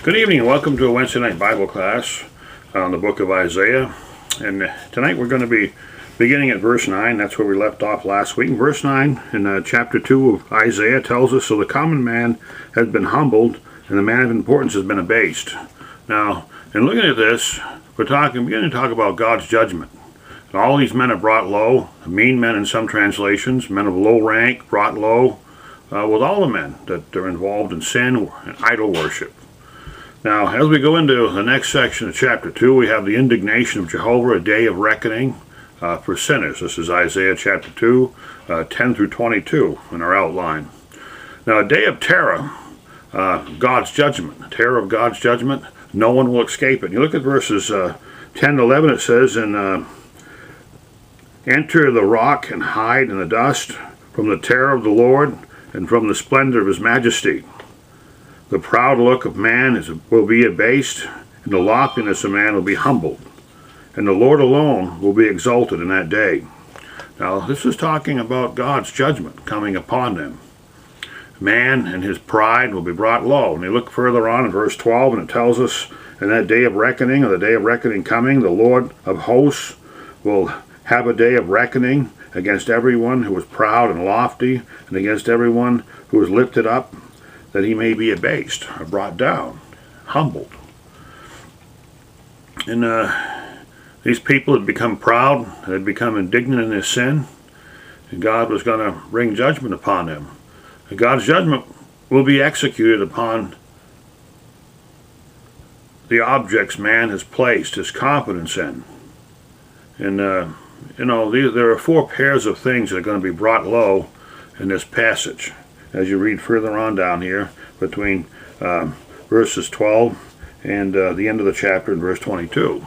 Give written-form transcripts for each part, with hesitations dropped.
Good evening and welcome to a Wednesday night Bible class on the book of Isaiah. And tonight we're going to be beginning at verse 9. That's where we left off last week. Verse 9 in chapter 2 of Isaiah tells us, "So the common man has been humbled, and the man of importance has been abased." Now, in looking at this, we're beginning to talk about God's judgment. And all these men are brought low, mean men in some translations, men of low rank brought low, with all the men that are involved in sin and idol worship. Now, as we go into the next section of chapter 2, we have the indignation of Jehovah, a day of reckoning for sinners. This is Isaiah chapter 2, 10 through 22 in our outline. Now, a day of terror, God's judgment, the terror of God's judgment, no one will escape it. You look at verses 10 to 11, it says, "Enter the rock and hide in the dust from the terror of the Lord and from the splendor of his majesty. The proud look of man will be abased, and the loftiness of man will be humbled, and the Lord alone will be exalted in that day." Now, this is talking about God's judgment coming upon them. Man and his pride will be brought low. And you look further on in verse 12, and it tells us, "In that day of reckoning, or the day of reckoning coming, the Lord of hosts will have a day of reckoning against everyone who is proud and lofty, and against everyone who is lifted up, that he may be abased," or brought down, humbled. And these people had become proud, had become indignant in their sin, and God was going to bring judgment upon them. And God's judgment will be executed upon the objects man has placed his confidence in. And, there are four pairs of things that are going to be brought low in this passage. As you read further on down here, between verses 12 and the end of the chapter in verse 22.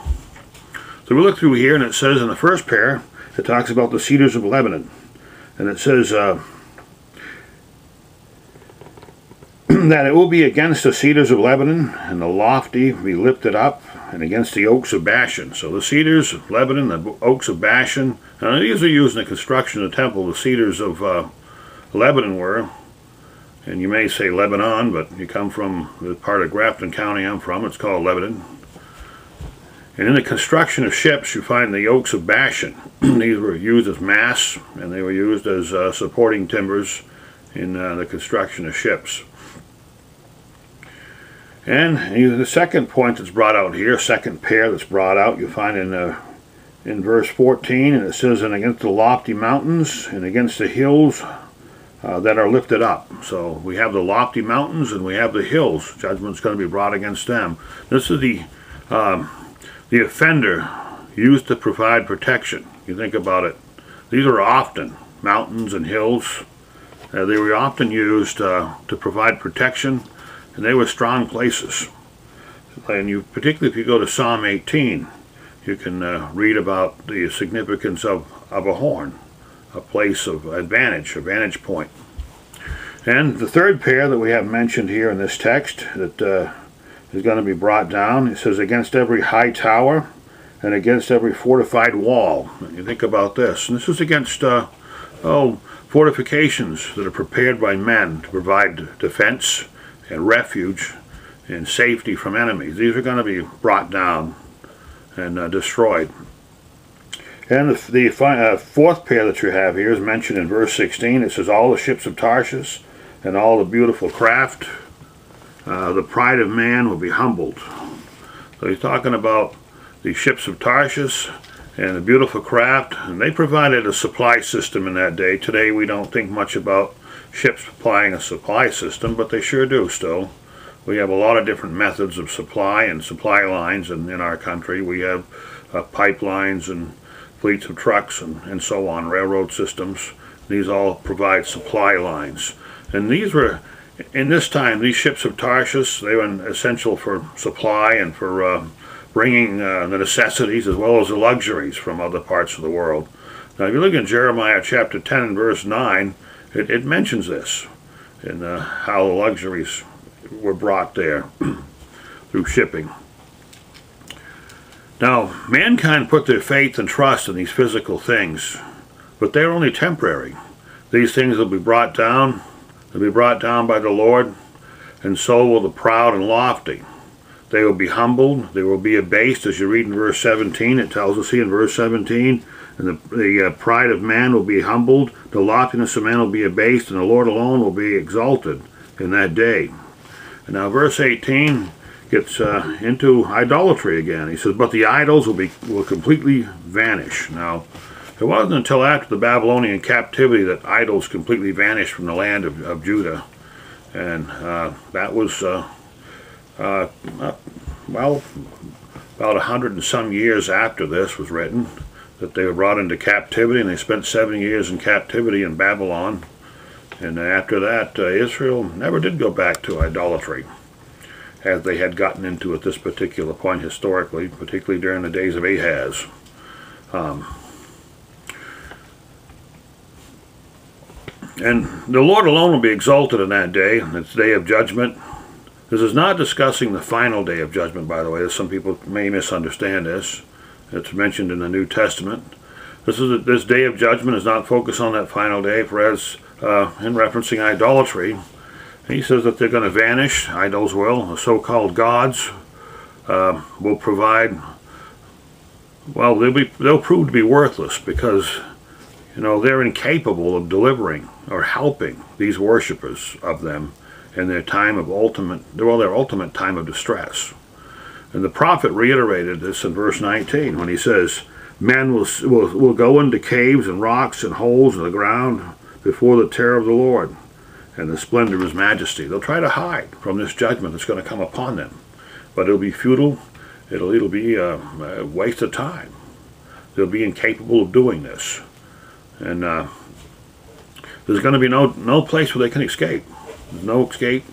So we look through here, and it says in the first pair, it talks about the cedars of Lebanon. And it says that it will be against the cedars of Lebanon, and the lofty be lifted up, and against the oaks of Bashan. So the cedars of Lebanon, the oaks of Bashan, these are used in the construction of the temple. The cedars of Lebanon were, and you may say Lebanon, but you come from the part of Grafton County I'm from, it's called Lebanon. And in the construction of ships, you find the oaks of Bashan. These were used as masts, and they were used as supporting timbers in the construction of ships. And the second point that's brought out here, second pair that's brought out, you find in verse 14, and it says, "And against the lofty mountains, and against the hills that are lifted up." So we have the lofty mountains and we have the hills. Judgment's going to be brought against them. This is the offender used to provide protection. You think about it. These are often mountains and hills. They were often used to provide protection, and they were strong places. And particularly if you go to Psalm 18, you can read about the significance of a horn, a place of advantage, a vantage point. And the third pair that we have mentioned here in this text that is going to be brought down, it says, "Against every high tower and against every fortified wall." And you think about this. And this is against fortifications that are prepared by men to provide defense and refuge and safety from enemies. These are going to be brought down and destroyed. And the fourth pair that you have here is mentioned in verse 16. It says, "All the ships of Tarshish and all the beautiful craft, the pride of man will be humbled." So he's talking about the ships of Tarshish and the beautiful craft, and they provided a supply system in that day. Today we don't think much about ships supplying a supply system, but they sure do still. We have a lot of different methods of supply and supply lines in our country. We have pipelines and fleets of trucks and so on, railroad systems. These all provide supply lines. And these were, in this time, these ships of Tarshish, they were essential for supply and for bringing the necessities as well as the luxuries from other parts of the world. Now, if you look in Jeremiah chapter 10 and verse 9, it mentions this, and how the luxuries were brought there through shipping. Now, mankind put their faith and trust in these physical things, but they're only temporary. These things will be brought down. They'll be brought down by the Lord, and so will the proud and lofty. They will be humbled. They will be abased. As you read in verse 17, it tells us here in verse 17, and the pride of man will be humbled, the loftiness of man will be abased, and the Lord alone will be exalted in that day. And now verse 18 gets into idolatry again. He says, but the idols will completely vanish. Now, it wasn't until after the Babylonian captivity that idols completely vanished from the land of Judah. And that was, well, about 100 and some years after this was written, that they were brought into captivity, and they spent 7 years in captivity in Babylon. And after that, Israel never did go back to idolatry, as they had gotten into at this particular point historically, particularly during the days of Ahaz. And the Lord alone will be exalted in that day, its day of judgment. This is not discussing the final day of judgment, by the way. Some people may misunderstand this. It's mentioned in the New Testament. This day of judgment is not focused on that final day, for as in referencing idolatry, he says that they're going to vanish. Idols will. The so-called gods will provide. Well, they'll prove to be worthless because, they're incapable of delivering or helping these worshipers of them in their time of their ultimate time of distress. And the prophet reiterated this in verse 19 when he says, men will go into caves and rocks and holes in the ground before the terror of the Lord and the splendor of his majesty. They'll try to hide from this judgment that's going to come upon them, but it'll be futile. It'll be a waste of time. They'll be incapable of doing this, and there's going to be no place where they can escape. There's no escape,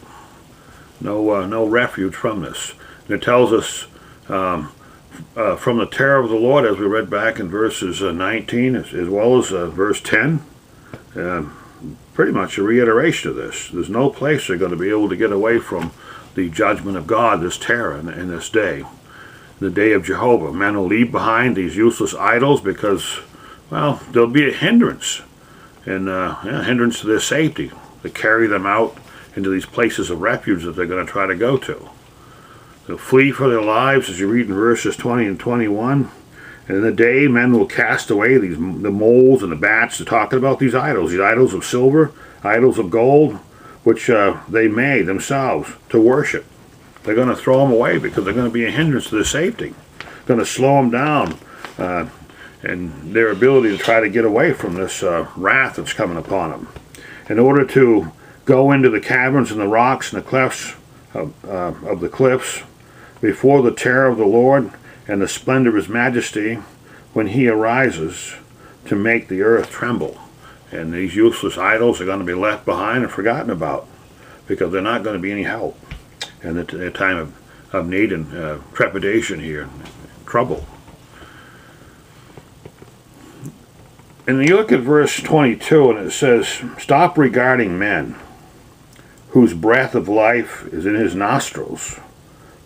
no refuge from this. And it tells us from the terror of the Lord, as we read back in verses 19 as well as verse 10. Pretty much a reiteration of this. There's no place they're going to be able to get away from the judgment of God, this terror in this day, the day of Jehovah. Men will leave behind these useless idols because, well, there'll be a hindrance, and hindrance to their safety, to carry them out into these places of refuge that they're going to try to go to. They'll flee for their lives, as you read in verses 20 and 21. And in the day, men will cast away the moles and the bats. They're talking about these idols of silver, idols of gold, which they made themselves to worship. They're going to throw them away because they're going to be a hindrance to their safety. Going to slow them down and their ability to try to get away from this wrath that's coming upon them. In order to go into the caverns and the rocks and the clefts of the cliffs before the terror of the Lord and the splendor of his majesty when he arises to make the earth tremble. And these useless idols are going to be left behind and forgotten about because they're not going to be any help in the time of need and trepidation here, trouble. And you look at verse 22 and it says, stop regarding men whose breath of life is in his nostrils.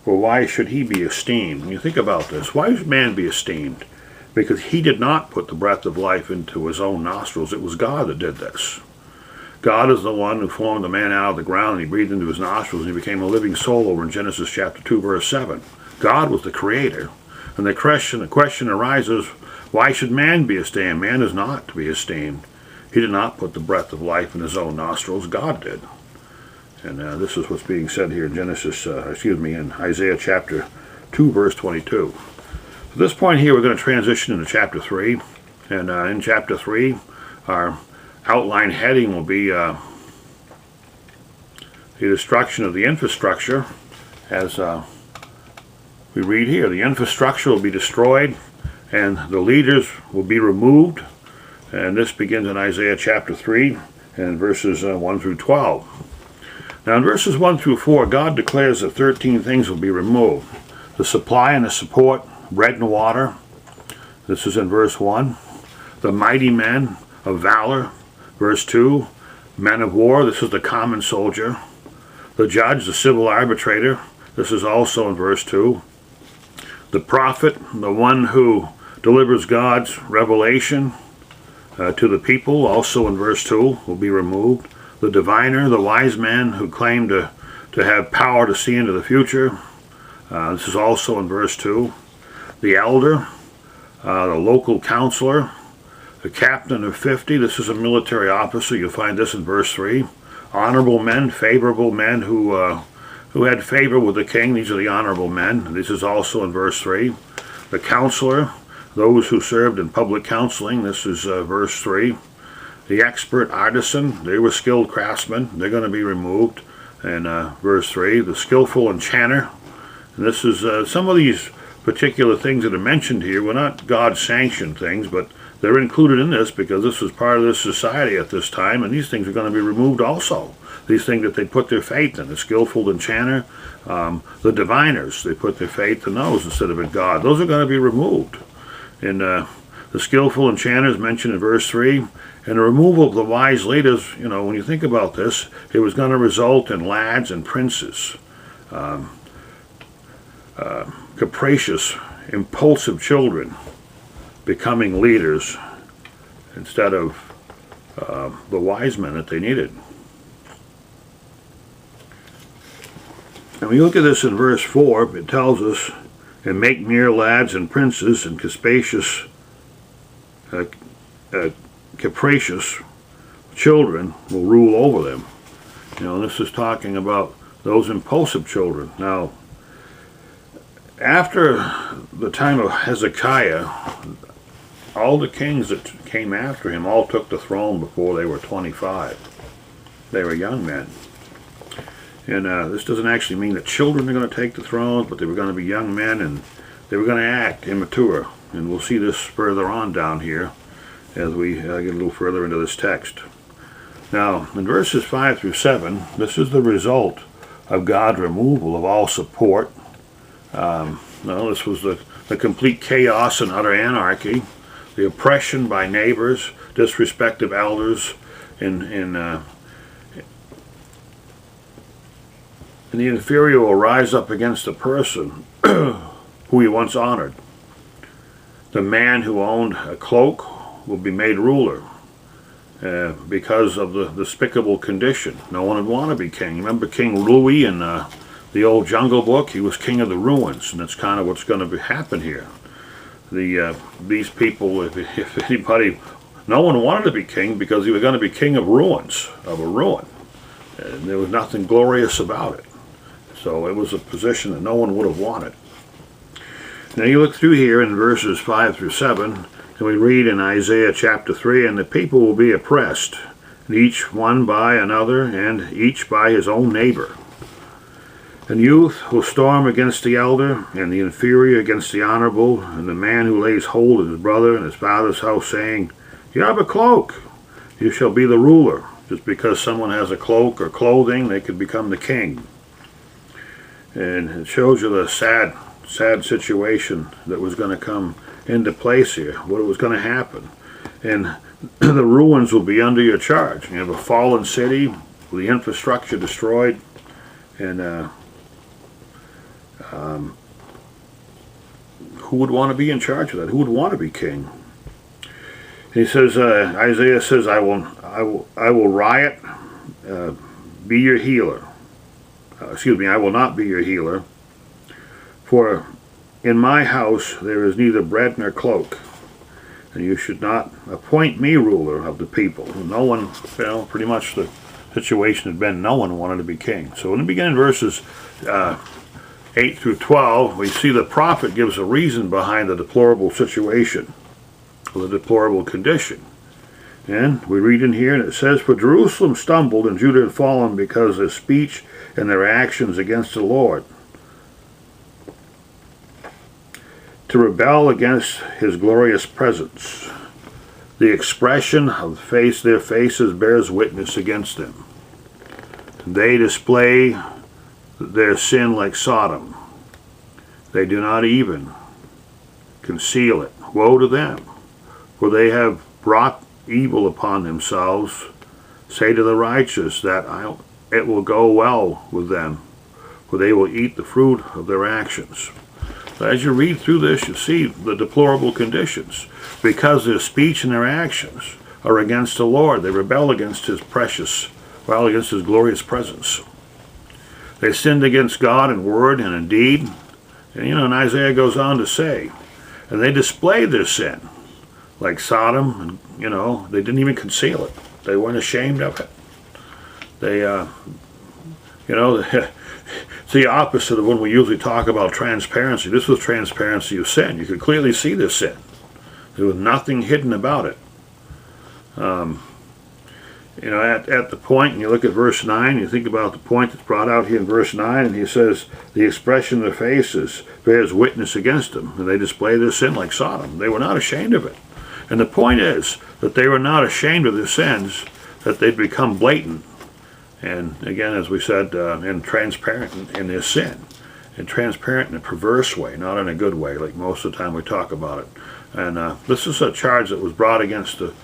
For why should he be esteemed? When you think about this, why should man be esteemed? Because he did not put the breath of life into his own nostrils. It was God that did this. God is the one who formed the man out of the ground, and he breathed into his nostrils, and he became a living soul over in Genesis chapter 2, verse 7. God was the creator. And the question arises, why should man be esteemed? Man is not to be esteemed. He did not put the breath of life in his own nostrils. God did. And this is what's being said here in in Isaiah chapter 2, verse 22. At this point here, we're going to transition into chapter 3. And in chapter 3, our outline heading will be the destruction of the infrastructure. As we read here, the infrastructure will be destroyed, and the leaders will be removed. And this begins in Isaiah chapter 3, and verses 1 through 12. Now in verses 1 through 4, God declares that 13 things will be removed. The supply and the support, bread and water. This is in verse 1. The mighty men of valor. Verse 2. Men of war. This is the common soldier. The judge, the civil arbitrator. This is also in verse 2. The prophet, the one who delivers God's revelation to the people, also in verse 2, will be removed. The diviner, the wise man who claimed to have power to see into the future, This is also in verse 2. The elder, the local counselor, the captain of 50. This is a military officer. You'll find this in verse 3. Honorable men, favorable men who had favor with the king. These are the honorable men. This is also in verse 3. The counselor, those who served in public counseling. This is verse 3. The expert artisan, they were skilled craftsmen. They're going to be removed. And verse 3. The skillful enchanter. And this is some of these particular things that are mentioned here were not God-sanctioned things, but they're included in this because this was part of this society at this time, and these things are going to be removed also. These things that they put their faith in, the skillful enchanter, the diviners, they put their faith in those instead of in God. Those are going to be removed. And the skillful enchanters mentioned in verse 3, and the removal of the wise leaders, when you think about this, it was going to result in lads and princes, capricious, impulsive children becoming leaders instead of the wise men that they needed. And when you look at this in verse 4, it tells us, and make mere lads and princes and capricious children will rule over them. This is talking about those impulsive children. Now, after the time of Hezekiah, all the kings that came after him all took the throne before they were 25. They were young men. And this doesn't actually mean that children are going to take the throne, but they were going to be young men, and they were going to act immature. And we'll see this further on down here as we get a little further into this text. Now, in verses 5 through 7, this is the result of God's removal of all support. This was the complete chaos and utter anarchy, the oppression by neighbors, disrespect of elders, and the inferior will rise up against the person who he once honored. The man who owned a cloak will be made ruler because of the despicable condition. No one would want to be king. Remember King Louis in the old Jungle Book? He was king of the ruins, and that's kind of what's going to happen here. These people, if anybody, no one wanted to be king because he was going to be king of ruins, of a ruin. And there was nothing glorious about it. So it was a position that no one would have wanted. Now you look through here in verses 5 through 7, and we read in Isaiah chapter 3, and the people will be oppressed, and each one by another, and each by his own neighbor. And youth will storm against the elder, and the inferior against the honorable, and the man who lays hold of his brother and his father's house, saying, You have a cloak, you shall be the ruler. Just because someone has a cloak or clothing, they could become the king. And it shows you the sad situation that was going to come into place here, what was going to happen. And the ruins will be under your charge. You have a fallen city, with the infrastructure destroyed, and who would want to be in charge of that? Who would want to be king? He says, Isaiah says, I will riot, be your healer. I will not be your healer. For in my house there is neither bread nor cloak, and you should not appoint me ruler of the people. No one, pretty much the situation had been no one wanted to be king. So in the beginning verses 8 through 12, we see the prophet gives a reason behind the deplorable situation, or the deplorable condition. And we read in here, and it says, For Jerusalem stumbled, and Judah had fallen because of their speech and their actions against the Lord, to rebel against his glorious presence. The expression of their faces bears witness against them. They display their sin like Sodom. They do not even conceal it. Woe to them, for they have brought evil upon themselves. Say to the righteous that it will go well with them, for they will eat the fruit of their actions. So as you read through this, you see the deplorable conditions. Because their speech and their actions are against the Lord. They rebel against his against his glorious presence. They sinned against God in word and in deed. And and Isaiah goes on to say, and they displayed their sin, like Sodom, and they didn't even conceal it. They weren't ashamed of it. They, it's the opposite of when we usually talk about transparency. This was transparency of sin. You could clearly see this sin. There was nothing hidden about it. At the point, and you look at verse 9, you think about the point that's brought out here in verse 9, and he says, the expression of their faces bears witness against them, and they display their sin like Sodom. They were not ashamed of it. And the point is that they were not ashamed of their sins, that they'd become blatant. And again, as we said, and transparent in their sin. And transparent in a perverse way, not in a good way, like most of the time we talk about it. And this is a charge that was brought against the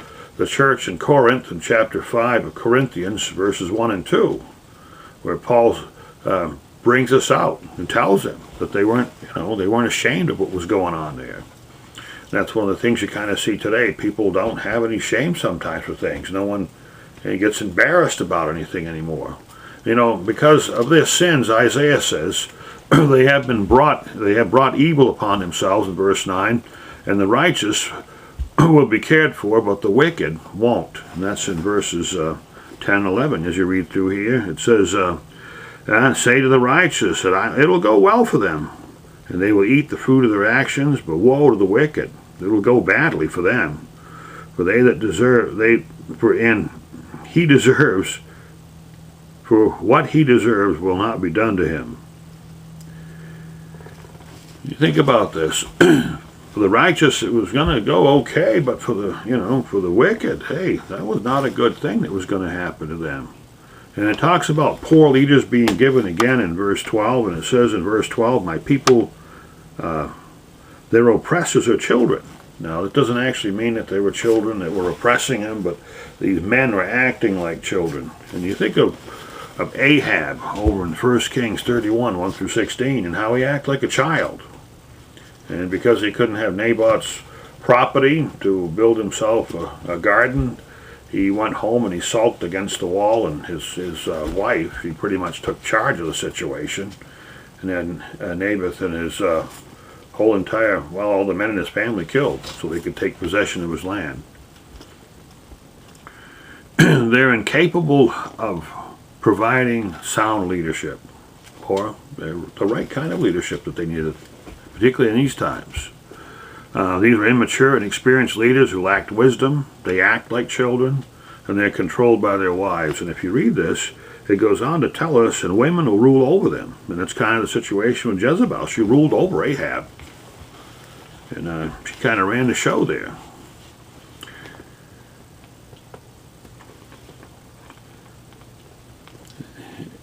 church in Corinth in chapter 5 of Corinthians, verses 1 and 2, where Paul brings us out and tells them that they weren't ashamed of what was going on there. And that's one of the things you kind of see today. People don't have any shame sometimes for things. No one gets embarrassed about anything anymore. Because of their sins, Isaiah says, they have brought evil upon themselves in verse 9, and the righteous will be cared for, but the wicked won't. And that's in verses 10 and 11. As you read through here, it says, say to the righteous that it'll go well for them, and they will eat the fruit of their actions, but woe to the wicked. It will go badly for them. For what he deserves will not be done to him. You think about this. For the righteous, it was going to go okay, but for the wicked, hey, that was not a good thing that was going to happen to them. And it talks about poor leaders being given again in verse 12, and it says in verse 12, my people, their oppressors are children. Now, that doesn't actually mean that they were children that were oppressing them, but these men were acting like children. And you think of Ahab over in 1 Kings 31, 1 through 16, and how he acted like a child. And because he couldn't have Naboth's property to build himself a garden, he went home and he sulked against the wall, and his wife, he pretty much took charge of the situation. And then Naboth and his all the men in his family killed so they could take possession of his land. They're incapable of providing sound leadership, or the right kind of leadership that they needed, particularly in these times. These are immature and experienced leaders who lacked wisdom. They act like children, and they're controlled by their wives. And if you read this, it goes on to tell us, and women will rule over them. And that's kind of the situation with Jezebel. She ruled over Ahab. And she kind of ran the show there.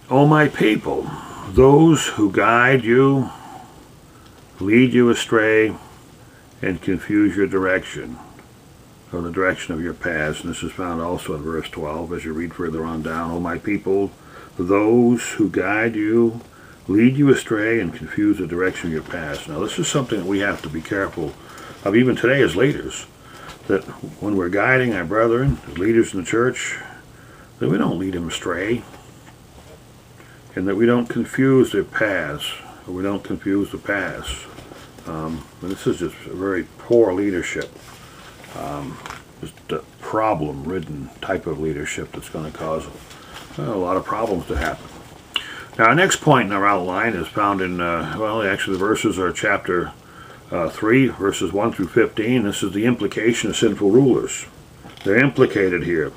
O my people, those who guide you, lead you astray, and confuse your direction, or the direction of your paths. And this is found also in verse 12 as you read further on down. O my people, those who guide you, lead you astray, and confuse the direction of your paths. Now this is something that we have to be careful of even today as leaders, that when we're guiding our brethren, as leaders in the church, that we don't lead them astray, and that we don't confuse their paths, or we don't confuse the paths. And this is just a very poor leadership, just a problem-ridden type of leadership that's going to cause a lot of problems to happen. Now, our next point in our outline is found in, actually the verses are chapter 3, verses 1 through 15. This is the implication of sinful rulers. They're implicated here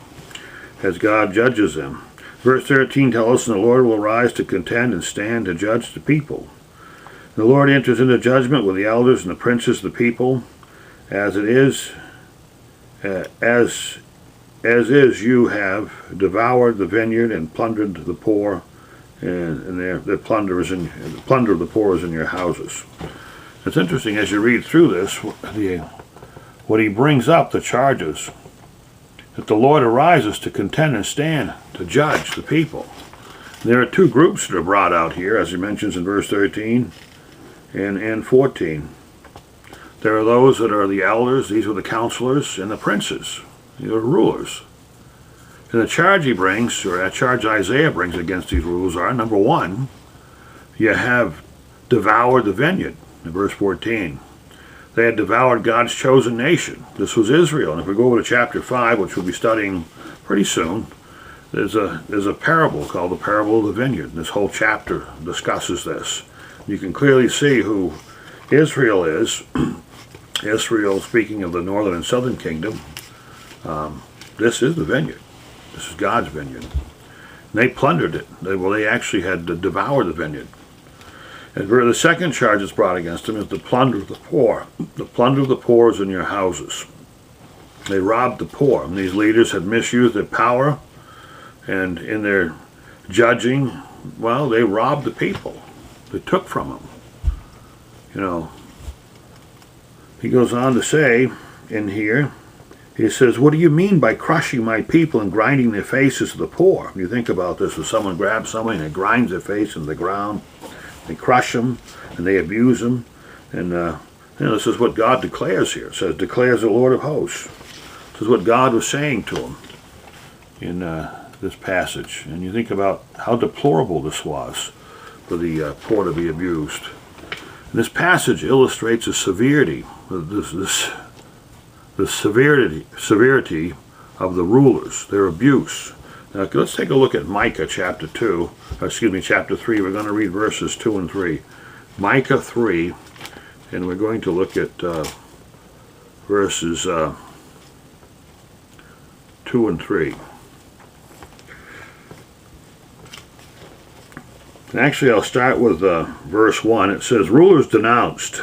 as God judges them. Verse 13 tells us, and the Lord will rise to contend and stand to judge the people. The Lord enters into judgment with the elders and the princes of the people, as you have devoured the vineyard and plundered the poor, and the plunder of the poor is in your houses. It's interesting as you read through this, what he brings up, the charges, that the Lord arises to contend and stand to judge the people. There are two groups that are brought out here, as he mentions in verse 13 and 14. There are those that are the elders, these are the counselors, and the princes, these are rulers. And the charge he brings, or that charge Isaiah brings against these rulers are, number one, you have devoured the vineyard. in verse 14. They had devoured God's chosen nation. This was Israel. And if we go over to chapter 5, which we'll be studying pretty soon, there's a parable called the parable of the vineyard. This whole chapter discusses this. You can clearly see who Israel is. Israel, speaking of the northern and southern kingdom, this is the vineyard. This is God's vineyard. And they plundered it. They actually had devoured the vineyard. And the second charge that's brought against them is the plunder of the poor. The plunder of the poor is in your houses. They robbed the poor. And these leaders had misused their power, and in their judging, well, they robbed the people. They took from them. You know, he goes on to say in here, he says, what do you mean by crushing my people and grinding their faces to the poor? You think about this, if someone grabs somebody and they grinds their face into the ground, they crush them and they abuse them. And this is what God declares here. It says, declares the Lord of hosts. This is what God was saying to him in this passage. And you think about how deplorable this was for the poor to be abused. And this passage illustrates the severity, the severity of the rulers, their abuse. Now let's take a look at Micah chapter 3. We're going to read verses 2 and 3. Micah 3, and we're going to look at verses 2 and 3. And actually, I'll start with verse 1. It says, rulers denounced.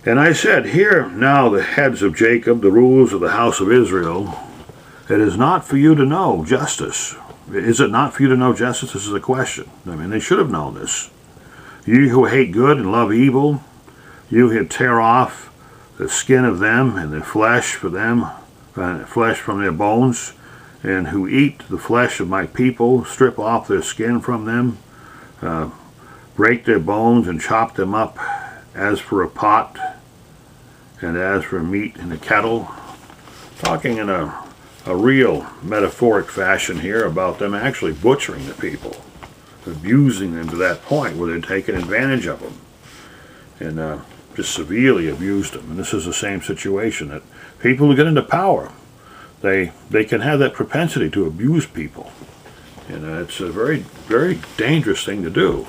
And I said, hear now the heads of Jacob, the rulers of the house of Israel. It is not for you to know justice. Is it not for you to know justice? This is a question. I mean, they should have known this. You who hate good and love evil, you who tear off the skin of them and the flesh for them, flesh from their bones, and who eat the flesh of my people, strip off their skin from them, break their bones and chop them up as for a pot and as for meat in a kettle. Talking in a real metaphoric fashion here about them actually butchering the people, abusing them to that point where they're taking advantage of them, and just severely abused them. And this is the same situation, that people who get into power, they can have that propensity to abuse people. And it's a very, very dangerous thing to do,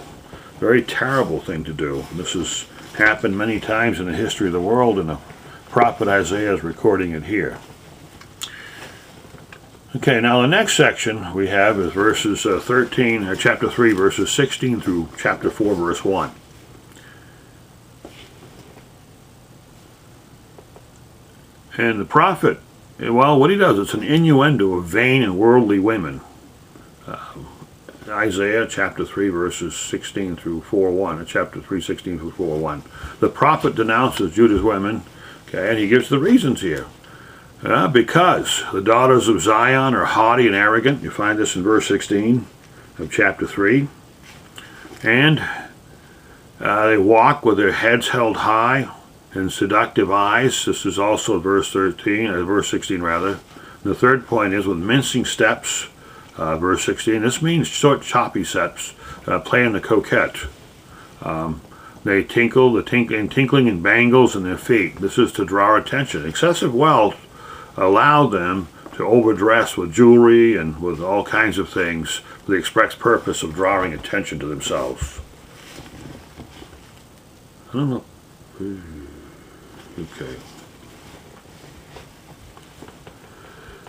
very terrible thing to do. And this has happened many times in the history of the world, and the prophet Isaiah is recording it here. Okay, now the next section we have is verses chapter 3, verses 16 through chapter 4, verse 1. And the prophet, well, what he does, it's an innuendo of vain and worldly women. Isaiah chapter 3, verses 16 through 4:1. Chapter 3, 16 through 4:1. The prophet denounces Judah's women, okay, and he gives the reasons here. Because the daughters of Zion are haughty and arrogant. You find this in verse 16 of chapter 3. And they walk with their heads held high and seductive eyes. This is also verse 16 rather. The third point is with mincing steps, verse 16. This means short, choppy steps, playing the coquette. They tinkling in bangles in their feet. This is to draw attention. Excessive wealth allowed them to overdress with jewelry and with all kinds of things for the express purpose of drawing attention to themselves. I don't know. Okay.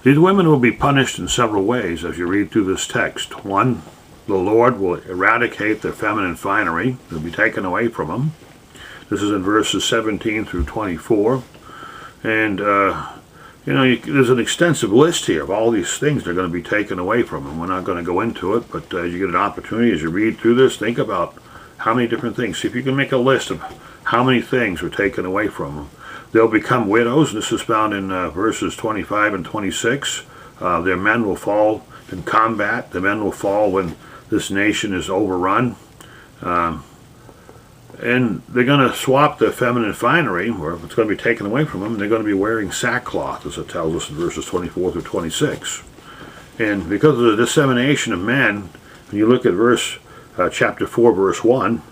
These women will be punished in several ways as you read through this text. One, the Lord will eradicate their feminine finery. It will be taken away from them. This is in verses 17 through 24. And there's an extensive list here of all these things that are going to be taken away from them. We're not going to go into it, but as you get an opportunity, as you read through this, think about how many different things. See if you can make a list of how many things were taken away from them. They'll become widows. This is found in verses 25 and 26. Their men will fall in combat. The men will fall when this nation is overrun. And they're going to swap the feminine finery, or if it's going to be taken away from them, they're going to be wearing sackcloth, as it tells us in verses 24 through 26. And because of the dissemination of men, when you look at chapter 4, verse 1,